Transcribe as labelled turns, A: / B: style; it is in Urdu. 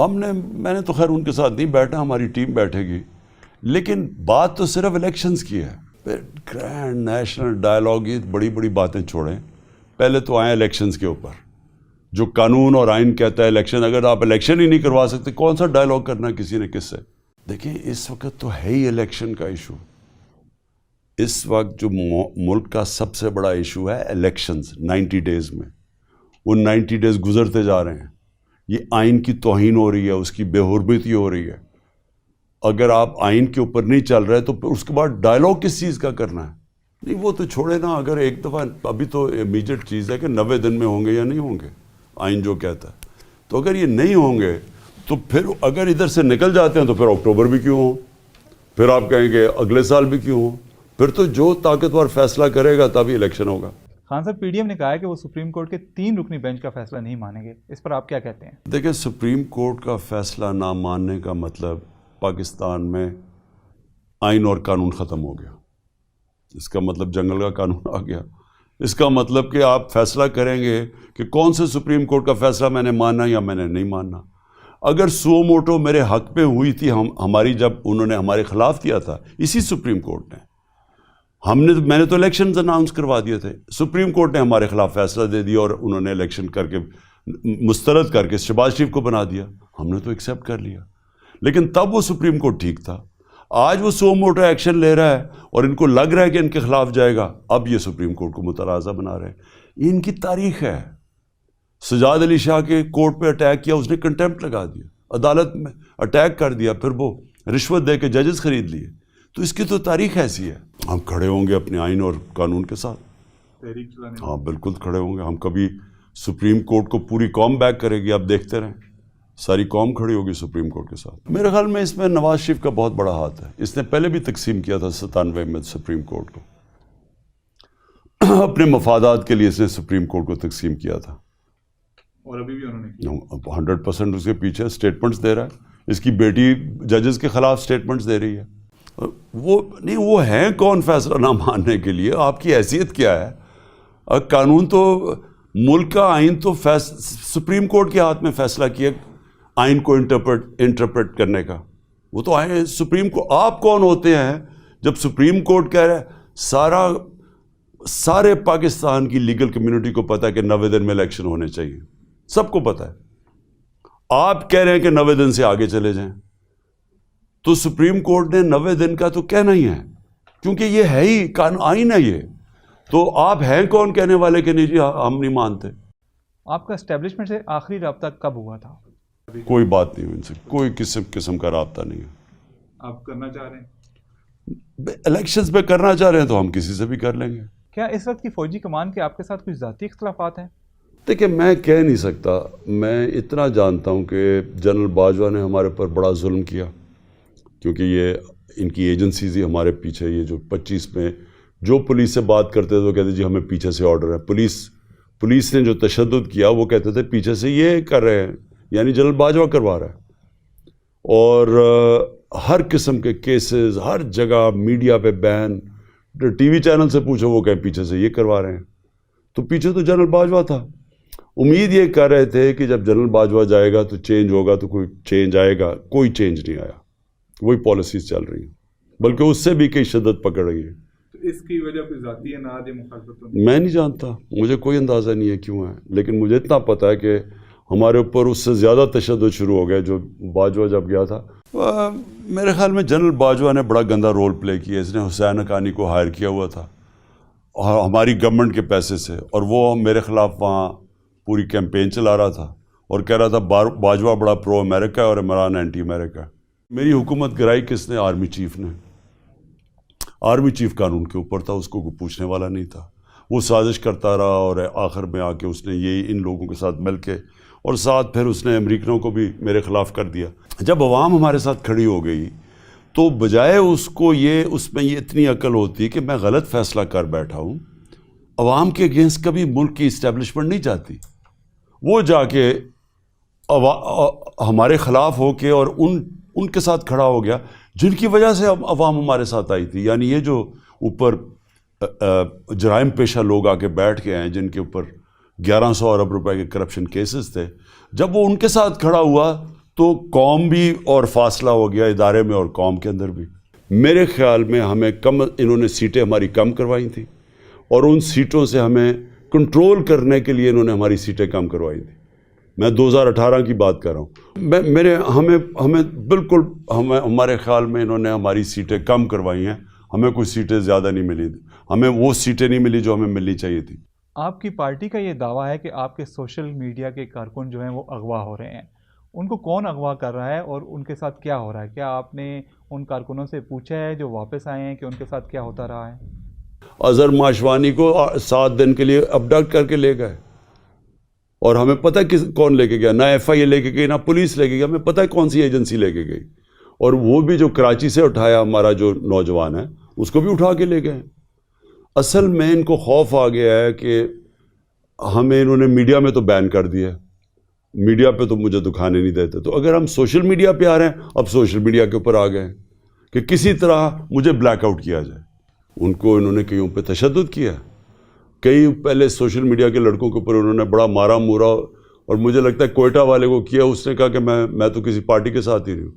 A: میں نے تو خیر ان کے ساتھ نہیں بیٹھا، ہماری ٹیم بیٹھے گی، لیکن بات تو صرف الیکشنز کی ہے. پھر گرینڈ نیشنل ڈائلاگ، یہ بڑی بڑی باتیں چھوڑیں، پہلے تو آئیں الیکشنز کے اوپر. جو قانون اور آئین کہتا ہے الیکشن، اگر آپ الیکشن ہی نہیں کروا سکتے کون سا ڈائلاگ کرنا ہے کسی نے کس سے؟ دیکھیں اس وقت تو ہے ہی الیکشن کا ایشو. اس وقت جو ملک کا سب سے بڑا ایشو ہے الیکشنز 90 ڈیز میں، وہ 90 ڈیز گزرتے جا رہے ہیں. یہ آئین کی توہین ہو رہی ہے، اس کی بے حرمتی ہو رہی ہے. اگر آپ آئین کے اوپر نہیں چل رہے تو پھر اس کے بعد ڈائلاگ کس چیز کا کرنا ہے؟ نہیں وہ تو چھوڑے نا. اگر ایک دفعہ ابھی تو امیجیٹ چیز ہے کہ 90 دن میں ہوں گے یا نہیں ہوں گے، آئین جو کہتا ہے. تو اگر یہ نہیں ہوں گے تو پھر اگر ادھر سے نکل جاتے ہیں تو پھر اکتوبر بھی کیوں ہوں، پھر آپ کہیں گے اگلے سال بھی کیوں ہوں. پھر تو جو طاقتور فیصلہ کرے گا تبھی الیکشن ہوگا.
B: خان صاحب، پی ڈی ایم نے کہا ہے کہ وہ سپریم کورٹ کے 3 رکنی بینچ کا فیصلہ نہیں مانیں گے، اس پر آپ کیا کہتے ہیں؟
A: دیکھیں سپریم کورٹ کا فیصلہ نہ ماننے کا مطلب پاکستان میں آئین اور قانون ختم ہو گیا. اس کا مطلب جنگل کا قانون آ گیا. اس کا مطلب کہ آپ فیصلہ کریں گے کہ کون سے سپریم کورٹ کا فیصلہ میں نے ماننا یا میں نے نہیں ماننا. اگر سو موٹو میرے حق پہ ہوئی تھی ہماری، جب انہوں نے ہمارے خلاف کیا تھا اسی سپریم کورٹ نے، میں نے تو الیکشنز اناؤنس کروا دیے تھے، سپریم کورٹ نے ہمارے خلاف فیصلہ دے دیا اور انہوں نے الیکشن کر کے مسترد کر کے شہباز شریف کو بنا دیا. ہم نے تو ایکسیپٹ کر لیا، لیکن تب وہ سپریم کورٹ ٹھیک تھا. آج وہ سو موٹو ایکشن لے رہا ہے اور ان کو لگ رہا ہے کہ ان کے خلاف جائے گا، اب یہ سپریم کورٹ کو متنازع بنا رہے ہیں. یہ ان کی تاریخ ہے. سجاد علی شاہ کے کورٹ پہ اٹیک کیا، اس نے کنٹیمپٹ لگا دیا، عدالت میں اٹیک کر دیا، پھر وہ رشوت دے کے ججز خرید لیے. تو اس کی تو تاریخ ایسی ہے. ہم کھڑے ہوں گے اپنے آئین اور قانون کے ساتھ، ہاں بالکل کھڑے ہوں گے. ہم کبھی سپریم کورٹ کو پوری قوم بیک کرے گی، آپ دیکھتے رہیں، ساری قوم کھڑی ہوگی سپریم کورٹ کے ساتھ. میرے خیال میں اس میں نواز شریف کا بہت بڑا ہاتھ ہے. اس نے پہلے بھی تقسیم کیا تھا 97 میں سپریم کورٹ کو، اپنے مفادات کے لیے اس نے سپریم کورٹ کو تقسیم کیا تھا،
B: اور ابھی بھی انہوں نے
A: 100% اس کے پیچھے اسٹیٹمنٹس دے رہا ہے. اس کی بیٹی ججز کے خلاف اسٹیٹمنٹس دے رہی ہے. وہ نہیں، وہ ہیں کون فیصلہ نہ ماننے کے لیے؟ آپ کی حیثیت کیا ہے؟ قانون تو ملک کا آئین تو سپریم کورٹ کے ہاتھ میں فیصلہ کیا آئین کو انٹرپریٹ کرنے کا. وہ تو آئین سپریم کو، آپ کون ہوتے ہیں جب سپریم کورٹ کہہ رہا ہے؟ سارے پاکستان کی لیگل کمیونٹی کو پتہ ہے کہ 90 دن میں الیکشن ہونے چاہیے، سب کو پتہ ہے. آپ کہہ رہے ہیں کہ 90 دن سے آگے چلے جائیں، تو سپریم کورٹ نے 90 دن کا تو کہنا ہی ہے، کیونکہ یہ ہے ہی قانون، آئین ہے یہ. تو آپ ہیں کون کہنے والے کہ نہیں جی ہم نہیں مانتے؟
B: آپ کا اسٹیبلشمنٹ سے آخری رابطہ کب ہوا تھا؟
A: کوئی بات نہیں، ان سے کوئی قسم کا رابطہ نہیں ہے.
B: آپ کرنا چاہ رہے ہیں؟
A: الیکشنز پہ کرنا چاہ رہے ہیں تو ہم کسی سے بھی کر لیں گے.
B: کیا اس وقت کی فوجی کمان کے آپ کے ساتھ کچھ ذاتی اختلافات ہیں؟
A: دیکھیں میں کہہ نہیں سکتا. میں اتنا جانتا ہوں کہ جنرل باجوہ نے ہمارے پر بڑا ظلم کیا، کیونکہ یہ ان کی ایجنسیز ہی ہمارے پیچھے، یہ جو 25 میں جو پولیس سے بات کرتے تھے وہ کہتے جی ہمیں پیچھے سے آرڈر ہے. پولیس نے جو تشدد کیا وہ کہتے تھے پیچھے سے یہ کر رہے ہیں، یعنی جنرل باجوہ کروا رہا ہے. اور ہر قسم کے کیسز ہر جگہ، میڈیا پہ بین، ٹی وی چینل سے پوچھو وہ کہیں پیچھے سے یہ کروا رہے ہیں. تو پیچھے تو جنرل باجوہ تھا. امید یہ کر رہے تھے کہ جب جنرل باجوہ جائے گا تو چینج ہوگا، تو کوئی چینج آئے گا. کوئی چینج نہیں آیا، وہی پالیسیز چل رہی ہیں، بلکہ اس سے بھی کئی شدت پکڑ رہی ہے.
B: اس کی وجہ کوئی ذاتی اناد یا مخالفت؟
A: میں نہیں جانتا، مجھے کوئی اندازہ نہیں ہے کیوں ہے، لیکن مجھے اتنا پتہ ہے کہ ہمارے اوپر اس سے زیادہ تشدد شروع ہو گیا جو باجوہ جب گیا تھا. میرے خیال میں جنرل باجوہ نے بڑا گندا رول پلے کیا. اس نے حسین حقانی کو ہائر کیا ہوا تھا اور ہماری گورنمنٹ کے پیسے سے، اور وہ میرے خلاف وہاں پوری کیمپین چلا رہا تھا اور کہہ رہا تھا باجوہ بڑا پرو امریکہ اور عمران اینٹی امریکہ. میری حکومت گرائی کس نے؟ آرمی چیف نے. آرمی چیف قانون کے اوپر تھا، اس کو کوئی پوچھنے والا نہیں تھا. وہ سازش کرتا رہا اور آخر میں آ کے اس نے یہ ان لوگوں کے ساتھ مل کے، اور ساتھ پھر اس نے امریکنوں کو بھی میرے خلاف کر دیا. جب عوام ہمارے ساتھ کھڑی ہو گئی تو بجائے اس میں یہ اتنی عقل ہوتی کہ میں غلط فیصلہ کر بیٹھا ہوں، عوام کے اگینسٹ کبھی ملک کی اسٹیبلشمنٹ نہیں چاہتی. وہ جا کے ہمارے خلاف ہو کے اور ان کے ساتھ کھڑا ہو گیا جن کی وجہ سے عوام ہمارے ساتھ آئی تھی. یعنی یہ جو اوپر جرائم پیشہ لوگ آ کے بیٹھ کے ہیں، جن کے اوپر 1100 ارب روپے کے کرپشن کیسز تھے، جب وہ ان کے ساتھ کھڑا ہوا تو قوم بھی اور فاصلہ ہو گیا ادارے میں اور قوم کے اندر بھی. میرے خیال میں ہمیں انہوں نے سیٹیں ہماری کم کروائی تھیں اور ان سیٹوں سے ہمیں کنٹرول کرنے کے لیے انہوں نے ہماری سیٹیں کم کروائی تھیں. میں 2018 کی بات کر رہا ہوں. ہمیں بالکل ہمارے خیال میں انہوں نے ہماری سیٹیں کم کروائی ہیں. ہمیں کوئی سیٹیں زیادہ نہیں ملی، ہمیں وہ سیٹیں نہیں ملی جو ہمیں ملنی چاہیے تھی.
B: آپ کی پارٹی کا یہ دعویٰ ہے کہ آپ کے سوشل میڈیا کے کارکن جو ہیں وہ اغوا ہو رہے ہیں. ان کو کون اغوا کر رہا ہے اور ان کے ساتھ کیا ہو رہا ہے؟ کیا آپ نے ان کارکنوں سے پوچھا ہے جو واپس آئے ہیں کہ ان کے ساتھ کیا ہوتا رہا ہے؟
A: اظہر ماشوانی کو 7 دن کے لیے ابڈکٹ کر کے لے گئے اور ہمیں پتہ کون لے کے گیا. نہ ایف آئی اے لے کے گئی، نہ پولیس لے کے گئی. ہمیں پتہ ہے کون سی ایجنسی لے کے گئی. اور وہ بھی جو کراچی سے اٹھایا ہمارا جو نوجوان ہے اس کو بھی اٹھا کے لے گئے. اصل میں ان کو خوف آ گیا ہے کہ ہمیں انہوں نے میڈیا میں تو بین کر دیا، میڈیا پہ تو مجھے دکھانے نہیں دیتے. تو اگر ہم سوشل میڈیا پہ آ رہے ہیں، اب سوشل میڈیا کے اوپر آ گئے ہیں کہ کسی طرح مجھے بلیک آؤٹ کیا جائے. انہوں نے کئیوں پہ تشدد کیا. کئی پہلے سوشل میڈیا کے لڑکوں کے اوپر انہوں نے بڑا مارا مورا، اور مجھے لگتا ہے کوئٹہ والے کو کیا. اس نے کہا کہ میں تو کسی پارٹی کے ساتھ ہی نہیں ہوں.